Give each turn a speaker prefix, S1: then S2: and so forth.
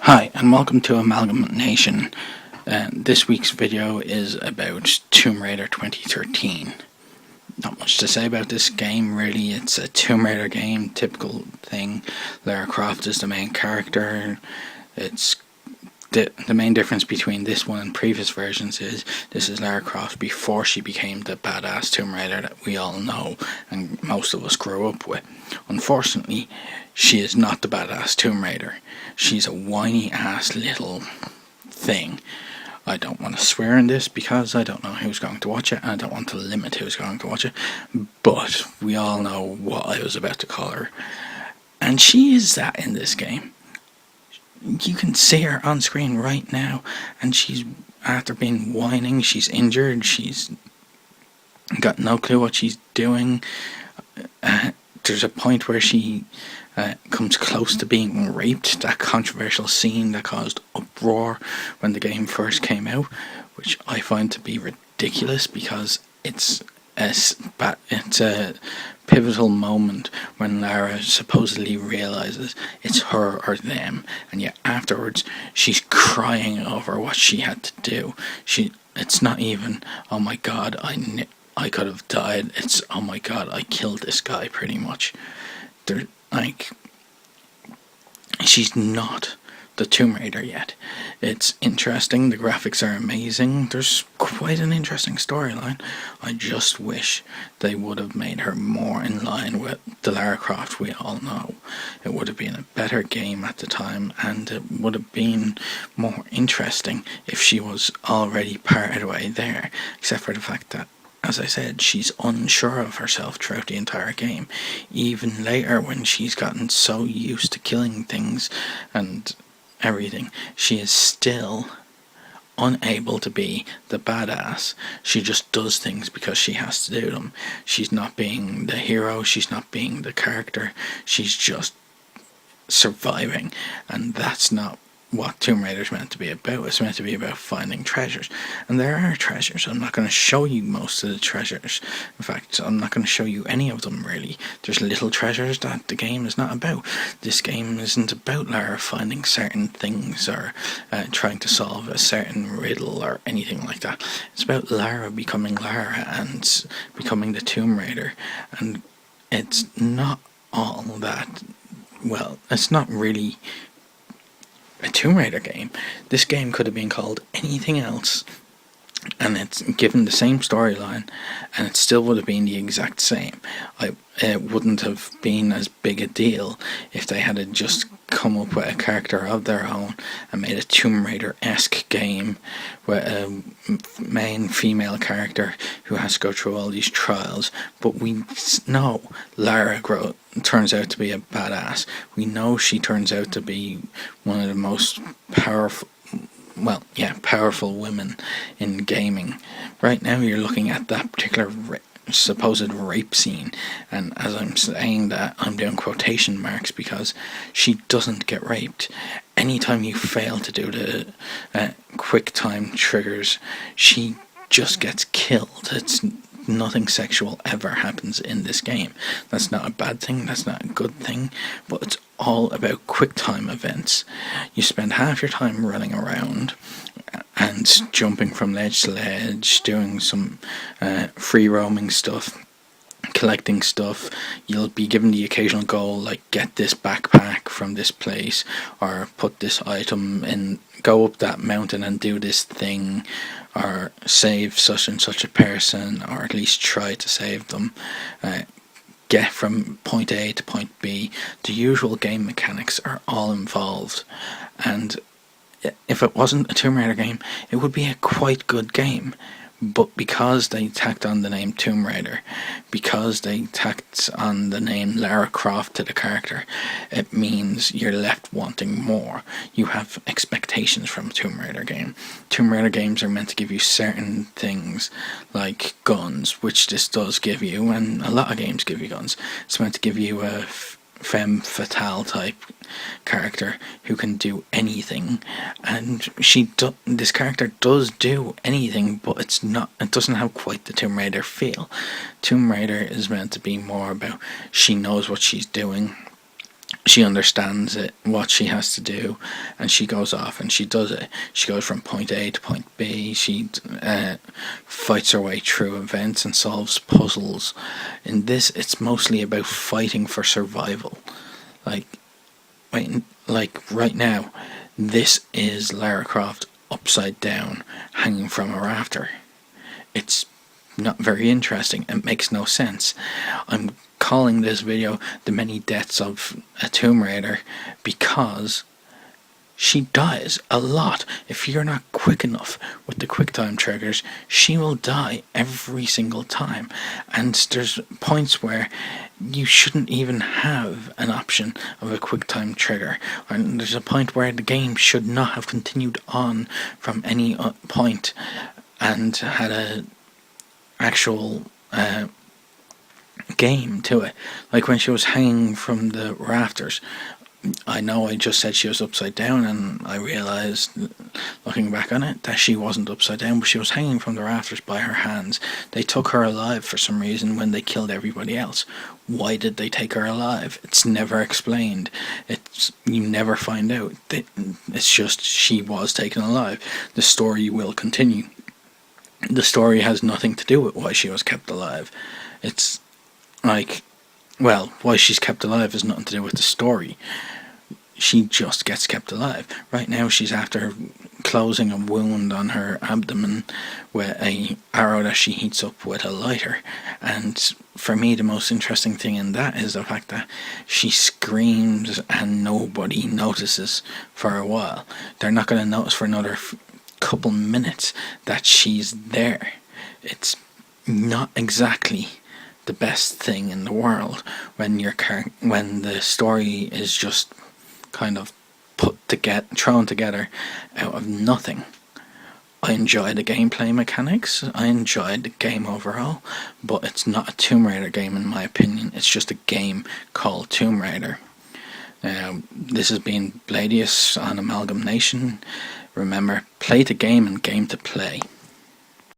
S1: Hi, and welcome to Amalgam Nation. This week's video is about Tomb Raider 2013. Not much to say about this game, really. It's a Tomb Raider game, typical thing. Lara Croft is the main character. It's the main difference between this one and previous versions is this is Lara Croft before she became the badass Tomb Raider that we all know and most of us grew up with. Unfortunately, she is not the badass Tomb Raider. She's a whiny ass little thing. I don't want to swear in this because I don't know who's going to watch it, and I don't want to limit who's going to watch it, but we all know what I was about to call her. And she is that in this game. You can see her on screen right now, and she's, after being whining, she's injured, she's got no clue what she's doing. There's a point where she comes close to being raped, that controversial scene that caused uproar when the game first came out, which I find to be ridiculous because it's a pivotal moment when Lara supposedly realizes it's her or them, and yet afterwards she's crying over what she had to do. It's not even, oh my god, I could have died. It's, oh my god, I killed this guy, pretty much. She's not the Tomb Raider yet. It's interesting, the graphics are amazing, there's quite an interesting storyline. I just wish they would have made her more in line with the Lara Croft we all know. It would have been a better game at the time, and it would have been more interesting if she was already part of the way there, except for the fact that, as I said, she's unsure of herself throughout the entire game. Even later, when she's gotten so used to killing things and everything, she is still unable to be the badass. She just does things because she has to do them. She's not being the hero, she's not being the character, she's just surviving, and that's not what Tomb Raider is meant to be about. It's meant to be about finding treasures, and there are treasures. I'm not going to show you most of the treasures. In fact, I'm not going to show you any of them, really. There's little treasures that the game is not about. This game isn't about Lara finding certain things or trying to solve a certain riddle or anything like that. It's about Lara becoming Lara and becoming the Tomb Raider, and it's not all that, well, it's not really a Tomb Raider game. This game could have been called anything else, and it's given the same storyline, and it still would have been the exact same. It wouldn't have been as big a deal if they had just come up with a character of their own and made a Tomb Raider-esque game with a main female character who has to go through all these trials. But we know Lara turns out to be a badass. We know she turns out to be one of the most powerful women in gaming. Right now you're looking at that particular supposed rape scene, and as I'm saying that, I'm doing quotation marks because she doesn't get raped. Anytime you fail to do the quick time triggers, she just gets killed. It's nothing sexual ever happens in this game. That's not a bad thing, that's not a good thing, but it's all about quick time events. You spend half your time running around and jumping from ledge to ledge, doing some free roaming stuff, collecting stuff. You'll be given the occasional goal like get this backpack from this place, or put this item in, go up that mountain and do this thing, or save such and such a person, or at least try to save them. Get from point A to point B. The usual game mechanics are all involved, and if it wasn't a Tomb Raider game, it would be a quite good game. But because they tacked on the name Tomb Raider, because they tacked on the name Lara Croft to the character, it means you're left wanting more. You have expectations from a Tomb Raider game. Tomb Raider games are meant to give you certain things, like guns, which this does give you, and a lot of games give you guns. It's meant to give you a femme fatale type character who can do anything, and this character does do anything, but it doesn't have quite the Tomb Raider feel. Tomb Raider is meant to be more about she knows what she's doing, she understands it, what she has to do, and she goes off and she does it. She goes from point A to point B. She fights her way through events and solves puzzles. In this, it's mostly about fighting for survival. Like, right now, this is Lara Croft upside down, hanging from a rafter. It's not very interesting. It makes no sense. I'm calling this video The Many Deaths of a Tomb Raider because she dies a lot. If you're not quick enough with the QuickTime triggers, she will die every single time. And there's points where you shouldn't even have an option of a QuickTime trigger. And there's a point where the game should not have continued on from any point and had a actual game to it. Like when she was hanging from the rafters, I know I just said she was upside down, and I realised, looking back on it, that she wasn't upside down, but she was hanging from the rafters by her hands. They took her alive for some reason when they killed everybody else. Why did they take her alive? It's never explained. You never find out. It's just she was taken alive. The story will continue. The story has nothing to do with why she was kept alive. It's like, well, why she's kept alive has nothing to do with the story. She just gets kept alive. Right now she's after closing a wound on her abdomen with a arrow that she heats up with a lighter. And for me, the most interesting thing in that is the fact that she screams and nobody notices for a while. They're not going to notice for another couple minutes that she's there. It's not exactly the best thing in the world when the story is just kind of thrown together out of nothing. I enjoy the gameplay mechanics, I enjoy the game overall, but it's not a Tomb Raider game in my opinion. It's just a game called Tomb Raider. This has been Bladius on Amalgam Nation. Remember, play the game and game to play.